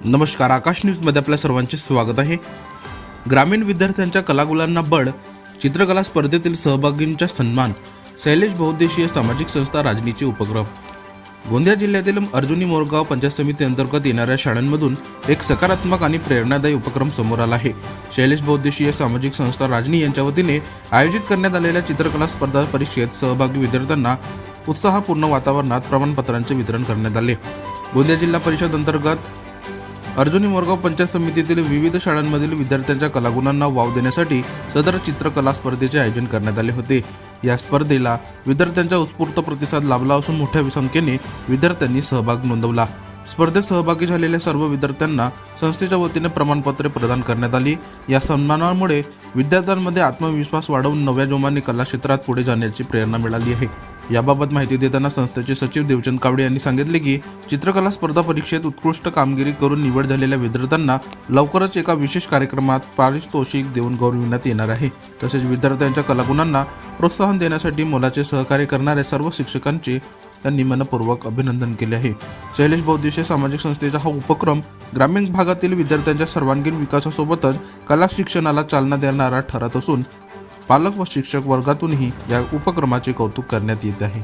नमस्कार, आकाश न्यूजमध्ये आपल्या सर्वांचे स्वागत आहे। ग्रामीण विद्यार्थ्यांच्या कलागुणांना बळ, चित्रकला स्पर्धेतील सहभागींचा सन्मान, शैलेश बहुउद्देशीय सामाजिक संस्था राजनीचे उपक्रम। गोंदिया जिल्ह्यातील अर्जुनी मोरगाव पंचायत समिती अंतर्गत येणाऱ्या शाळांमधून एक सकारात्मक आणि प्रेरणादायी उपक्रम समोर आला आहे। शैलेश बहुउद्देशीय सामाजिक संस्था राजनी यांच्या वतीने आयोजित करण्यात आलेल्या चित्रकला स्पर्धा परीक्षेत सहभागी विद्यार्थ्यांना उत्साहपूर्ण वातावरणात प्रमाणपत्रांचे वितरण करण्यात आले। गोंदिया जिल्हा परिषद अंतर्गत अर्जुनी मोरगाव पंचायत समितीतील विविध शाळांमधील विद्यार्थ्यांच्या कलागुणांना वाव देण्यासाठी सदर चित्रकला स्पर्धेचे आयोजन करण्यात आले होते। या स्पर्धेला विद्यार्थ्यांचा उत्स्फूर्त प्रतिसाद लाभला असून मोठ्या संख्येने विद्यार्थ्यांनी सहभाग नोंदवला। स्पर्धेत सहभागी झालेल्या सर्व विद्यार्थ्यांना संस्थेच्या वतीने प्रमाणपत्रे प्रदान करण्यात आली। या सन्मानामुळे विद्यार्थ्यांमध्ये आत्मविश्वास वाढवून नव्या जोमाने कला क्षेत्रात पुढे जाण्याची प्रेरणा मिळाली आहे। याबाबत माहिती देताना संस्थेचे सचिव देवचंद कावडे यांनी सांगितले की चित्रकला स्पर्धा परीक्षेत उत्कृष्ट कामगिरी करून निवड झालेल्या विद्यार्थ्यांना लवकरच एका विशेष कार्यक्रमात पारितोषिक देऊन गौरविण्यात येणार आहे। तसेच विद्यार्थ्यांच्या कलागुणांना प्रोत्साहन देण्यासाठी मोलाचे सहकार्य करणाऱ्या सर्व शिक्षकांचे त्यांनी मनपूर्वक अभिनंदन केले आहे। शैलेश बहुउद्देशीय सामाजिक संस्थेचा हा उपक्रम ग्रामीण भागातील विद्यार्थ्यांच्या सर्वांगीण विकासासोबतच कला शिक्षणाला चालना देणारा ठरत असून पालक व शिक्षक वर्गातूनही या उपक्रमाचे कौतुक करण्यात येत आहे।